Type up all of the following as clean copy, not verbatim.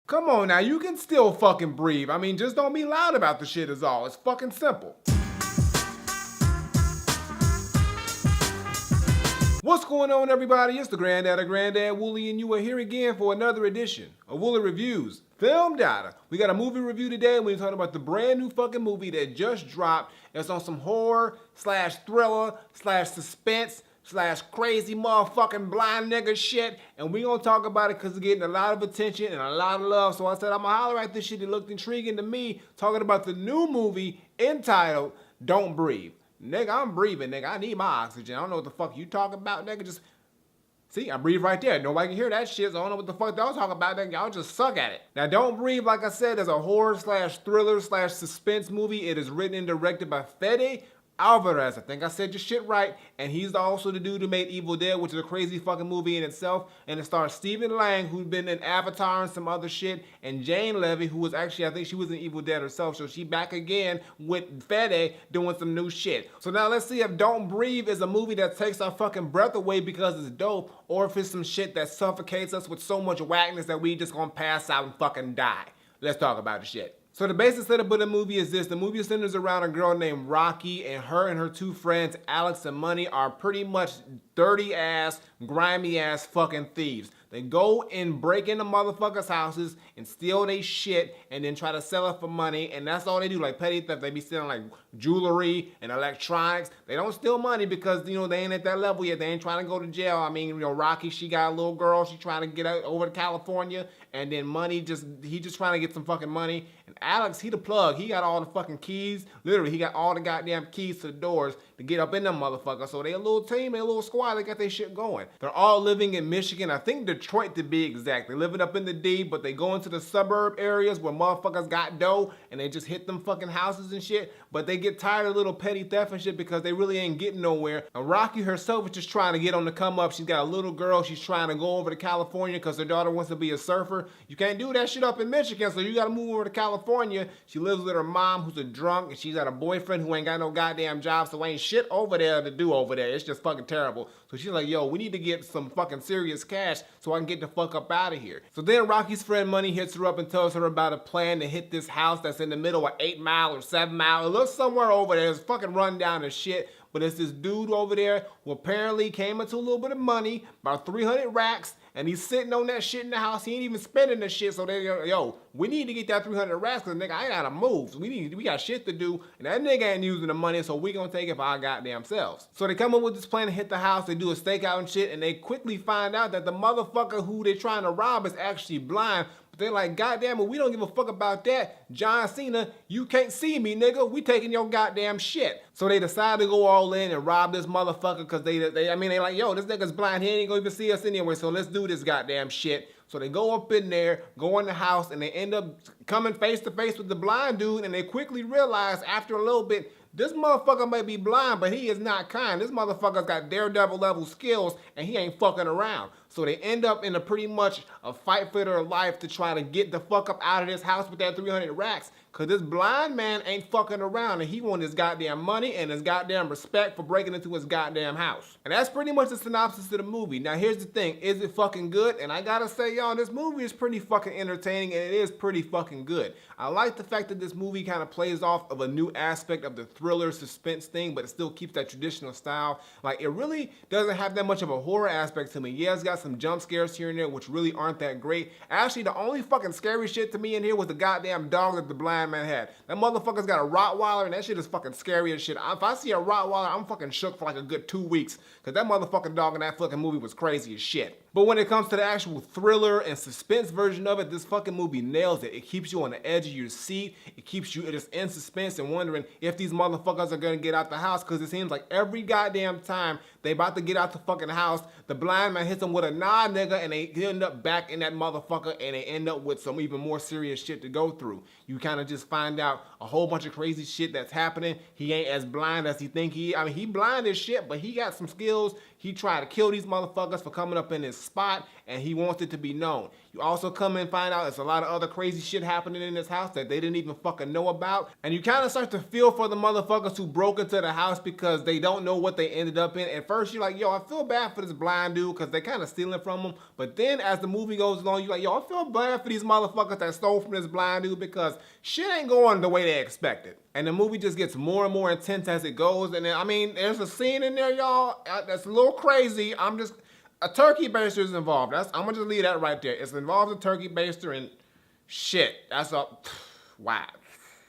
Come on now, you can still fucking breathe. I mean, just don't be loud about the shit is all. It's fucking simple. What's going on, everybody? It's the Granddad Woolly, and you are here again for another edition of Woolly Reviews Film Data. We got a movie review today, and we're talking about the brand new fucking movie that just dropped. It's on some horror slash thriller slash suspense slash crazy motherfucking blind nigga shit, and we gonna talk about it because it's getting a lot of attention and a lot of love. So I said I'm gonna holler at this shit. It looked intriguing to me, talking about the new movie entitled Don't Breathe. Nigga, I'm breathing, nigga. I need my oxygen. I don't know what the fuck you talking about, nigga. Just see, I breathe right there. Nobody can hear that shit, so I don't know what the fuck y'all talking about, nigga. Y'all just suck at it. Now, Don't Breathe, like I said, is a horror slash thriller slash suspense movie. It is written and directed by Fede Alvarez. I think I said your shit right. And he's also the dude who made Evil Dead, which is a crazy fucking movie in itself. And it stars Stephen Lang, who's been in Avatar and some other shit, and Jane Levy, who was actually, I think she was in Evil Dead herself, so she back again with Fede doing some new shit. So now let's see if Don't Breathe is a movie that takes our fucking breath away because it's dope, or if it's some shit that suffocates us with so much whackness that we just gonna pass out and fucking die. Let's talk about the shit. So the basic setup of the movie is this. The movie centers around a girl named Rocky, and her two friends, Alex and Money, are pretty much dirty ass, grimy ass fucking thieves. They go and break into motherfuckers' houses and steal their shit and then try to sell it for money, and that's all they do, like petty theft. They be stealing like jewelry and electronics. They don't steal money because, you know, they ain't at that level yet. They ain't trying to go to jail. I mean, you know, Rocky, she got a little girl. She trying to get out over to California, and then Money he just trying to get some fucking money. And Alex, he the plug. He got all the fucking keys. Literally, he got all the goddamn keys to the doors to get up in them motherfuckers. So they a little team, they a little squad. They got their shit going. They're all living in Michigan. I think Detroit to be exact. They living up in the D, but they go into the suburb areas where motherfuckers got dough and they just hit them fucking houses and shit. But they get tired of little petty theft and shit because they really ain't getting nowhere. And Rocky herself is just trying to get on the come up. She's got a little girl. She's trying to go over to California because her daughter wants to be a surfer. You can't do that shit up in Michigan, so you gotta move over to California. She lives with her mom, who's a drunk, and she's got a boyfriend who ain't got no goddamn job, so ain't shit over there to do over there. It's just fucking terrible. So she's like, yo, we need to get some fucking serious cash so I can get the fuck up out of here. So then Rocky's friend Money hits her up and tells her about a plan to hit this house that's in the middle of 8 Mile or 7 Mile. It looks somewhere over there. It's fucking run down as shit. But it's this dude over there who apparently came into a little bit of money, about 300 racks, and he's sitting on that shit in the house. He ain't even spending the shit. So they go, yo, we need to get that 300 racks because nigga, I gotta move. So we got shit to do, and that nigga ain't using the money, so we gonna take it for our goddamn selves. So they come up with this plan to hit the house. They do a stakeout and shit, and they quickly find out that the motherfucker who they trying to rob is actually blind. They're like, goddamn it, we don't give a fuck about that. John Cena, you can't see me, nigga. We taking your goddamn shit. So they decide to go all in and rob this motherfucker because they like, yo, this nigga's blind. He ain't gonna even see us anyway, so let's do this goddamn shit. So they go up in there, go in the house, and they end up coming face to face with the blind dude, and they quickly realize after a little bit, this motherfucker may be blind, but he is not kind. This motherfucker's got daredevil level skills, and he ain't fucking around. So they end up in a pretty much a fight for their life to try to get the fuck up out of this house with that 300 racks. Cause this blind man ain't fucking around, and he want his goddamn money and his goddamn respect for breaking into his goddamn house. And that's pretty much the synopsis of the movie. Now here's the thing, is it fucking good? And I gotta say, y'all, this movie is pretty fucking entertaining, and it is pretty fucking good. I like the fact that this movie kind of plays off of a new aspect of the thriller suspense thing, but it still keeps that traditional style. Like, it really doesn't have that much of a horror aspect to me. Yeah, it's got some jump scares here and there, which really aren't that great. Actually, the only fucking scary shit to me in here was the goddamn dog that the blind man had. That motherfucker's got a Rottweiler, and that shit is fucking scary as shit. If I see a Rottweiler, I'm fucking shook for like a good 2 weeks, because that motherfucking dog in that fucking movie was crazy as shit. But when it comes to the actual thriller and suspense version of it, this fucking movie nails it. It keeps you on the edge of your seat. It keeps you just in suspense and wondering if these motherfuckers are gonna get out the house, because it seems like every goddamn time they about to get out the fucking house, the blind man hits them with a nah nigga, and they end up back in that motherfucker, and they end up with some even more serious shit to go through. You kind of just find out a whole bunch of crazy shit that's happening. He ain't as blind as he think he is. I mean, he blind as shit, but he got some skills. He tried to kill these motherfuckers for coming up in his spot, and he wants it to be known. You also come and find out there's a lot of other crazy shit happening in this house that they didn't even fucking know about. And you kind of start to feel for the motherfuckers who broke into the house because they don't know what they ended up in. At first, you're like, yo, I feel bad for this blind dude because they kind of stealing from him. But then as the movie goes along, you're like, yo, I feel bad for these motherfuckers that stole from this blind dude because shit ain't going the way they expected. And the movie just gets more and more intense as it goes. And then, I mean, there's a scene in there, y'all, that's a little crazy. A turkey baster is involved. I'm gonna just leave that right there. It's involved a turkey baster and shit. That's a, wow,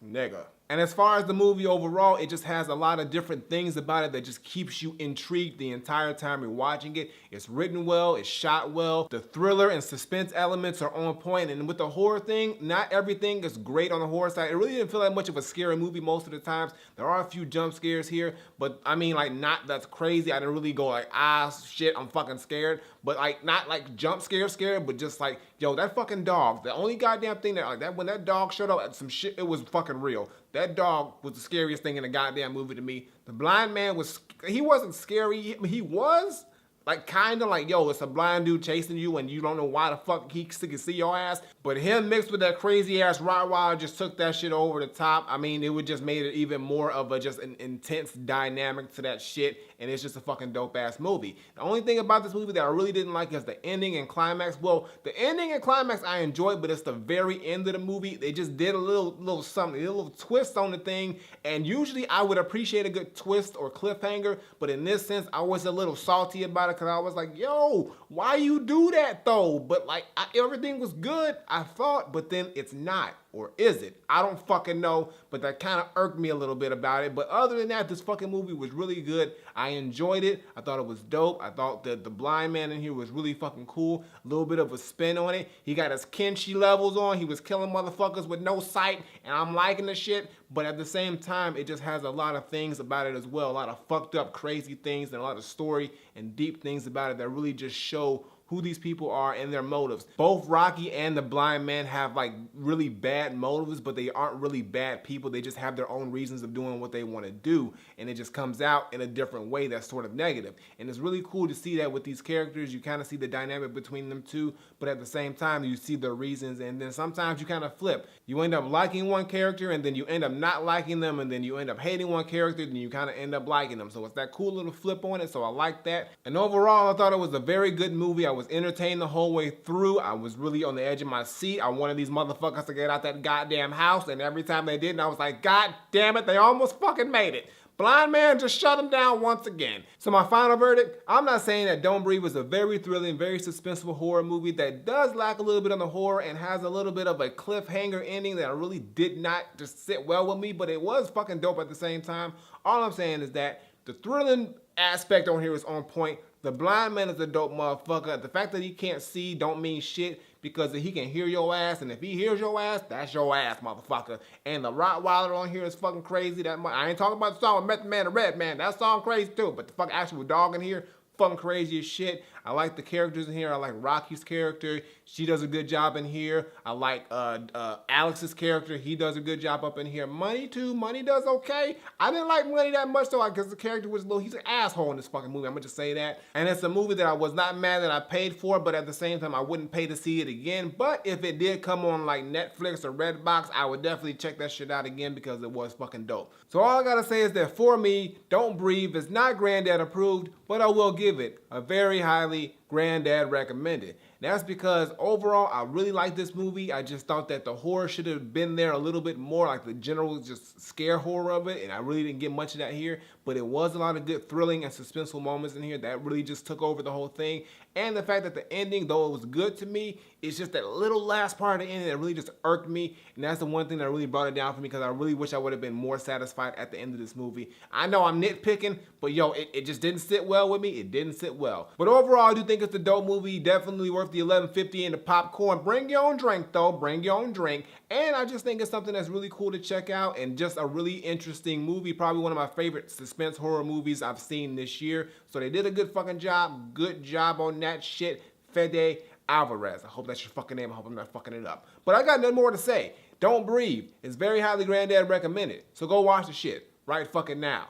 nigga. And as far as the movie overall, it just has a lot of different things about it that just keeps you intrigued the entire time you're watching it. It's written well, it's shot well, the thriller and suspense elements are on point, and with the horror thing, not everything is great on the horror side. It really didn't feel like much of a scary movie most of the times. There are a few jump scares here, but I mean like not that's crazy. I didn't really go like, ah shit, I'm fucking scared. But like not like jump scared, but just like, yo, that fucking dog, the only goddamn thing that like that when that dog showed up at some shit, it was fucking real. That dog was the scariest thing in the goddamn movie to me. The blind man he wasn't scary. He was like kind of like, yo, it's a blind dude chasing you and you don't know why the fuck he can see your ass. But him mixed with that crazy ass Rottweiler just took that shit over the top. I mean, it would just made it even more of a just an intense dynamic to that shit. And it's just a fucking dope ass movie. The only thing about this movie that I really didn't like is the ending and climax. Well, the ending and climax I enjoyed, but it's the very end of the movie. They just did a little something, a little twist on the thing. And usually I would appreciate a good twist or cliffhanger. But in this sense, I was a little salty about it because I was like, yo, why you do that though? But like everything was good, I thought, but then it's not. Or is it? I don't fucking know, but that kind of irked me a little bit about it. But other than that, this fucking movie was really good. I enjoyed it. I thought it was dope. I thought that the blind man in here was really fucking cool. A little bit of a spin on it. He got his Kenshi levels on. He was killing motherfuckers with no sight, and I'm liking the shit. But at the same time, it just has a lot of things about it as well. A lot of fucked up, crazy things, and a lot of story and deep things about it that really just show who these people are and their motives. Both Rocky and the blind man have like really bad motives, but they aren't really bad people. They just have their own reasons of doing what they want to do, and it just comes out in a different way that's sort of negative. And it's really cool to see that with these characters. You kind of see the dynamic between them two, but at the same time, you see their reasons, and then sometimes you kind of flip. You end up liking one character, and then you end up not liking them, and then you end up hating one character, then you kind of end up liking them. So it's that cool little flip on it, so I like that. And overall, I thought it was a very good movie. I was entertained the whole way through. I was really on the edge of my seat. I wanted these motherfuckers to get out that goddamn house, and every time they didn't, I was like, God damn it, they almost fucking made it. Blind man just shut him down once again. So my final verdict, I'm not saying that Don't Breathe was a very thrilling, very suspenseful horror movie that does lack a little bit on the horror and has a little bit of a cliffhanger ending that really did not just sit well with me, but it was fucking dope at the same time. All I'm saying is that the thrilling aspect on here is on point. The blind man is a dope motherfucker. The fact that he can't see don't mean shit because he can hear your ass, and if he hears your ass, that's your ass, motherfucker. And the Rottweiler on here is fucking crazy. I ain't talking about the song with Method Man and Red Man. That song crazy too, but the fucking actual dog in here, fucking crazy as shit. I like the characters in here. I like Rocky's character. She does a good job in here. I like Alex's character. He does a good job up in here. Money too. Money does okay. I didn't like Money that much though because the character was he's an asshole in this fucking movie. I'm gonna just say that. And it's a movie that I was not mad that I paid for, but at the same time I wouldn't pay to see it again. But if it did come on like Netflix or Redbox, I would definitely check that shit out again because it was fucking dope. So all I gotta say is that for me, Don't Breathe is not Granddad approved, but I will give it a very highly Granddad recommended. That's because overall, I really like this movie. I just thought that the horror should have been there a little bit more, like the general just scare horror of it, and I really didn't get much of that here, but it was a lot of good thrilling and suspenseful moments in here that really just took over the whole thing. And the fact that the ending, though it was good to me, it's just that little last part of the ending that really just irked me, and that's the one thing that really brought it down for me because I really wish I would have been more satisfied at the end of this movie. I know I'm nitpicking, but yo, it just didn't sit well with me. It didn't sit well. But overall, I do think it's a dope movie, definitely worth the $11.50 in the popcorn. Bring your own drink though, bring your own drink. And I just think it's something that's really cool to check out and just a really interesting movie. Probably one of my favorite suspense horror movies I've seen this year. So they did a good fucking job. Good job on that shit. Fede Alvarez. I hope that's your fucking name. I hope I'm not fucking it up. But I got nothing more to say. Don't Breathe. It's very highly Granddad recommended. So go watch the shit right fucking now.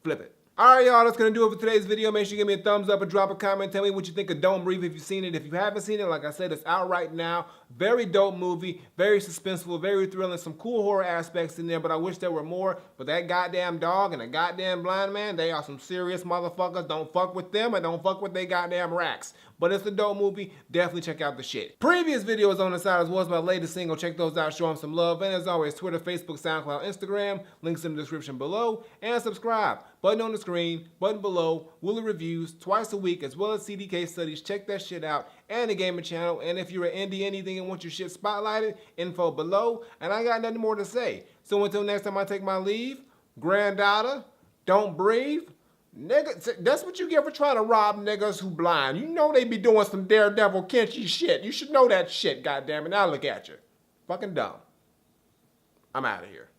Flip it. Alright, y'all, that's going to do it for today's video. Make sure you give me a thumbs up and drop a comment. Tell me what you think of Don't Breathe if you've seen it. If you haven't seen it, like I said, it's out right now. Very dope movie, very suspenseful, very thrilling, some cool horror aspects in there, but I wish there were more. But that goddamn dog and the goddamn blind man, they are some serious motherfuckers. Don't fuck with them and don't fuck with they goddamn racks. But it's a dope movie. Definitely check out the shit. Previous videos on the side as well as my latest single. Check those out. Show them some love. And as always, Twitter, Facebook, SoundCloud, Instagram. Links in the description below. And subscribe. Button on the screen. Button below. Woolly Reviews twice a week as well as CDK Studies. Check that shit out. And the Gamer Channel. And if you're an indie anything and want your shit spotlighted, info below. And I got nothing more to say. So until next time I take my leave, granddaughter, don't breathe. Nigga, that's what you get for trying to rob niggas who blind. You know they be doing some daredevil Kenchy shit. You should know that shit, goddammit. Now look at you. Fucking dumb. I'm out of here.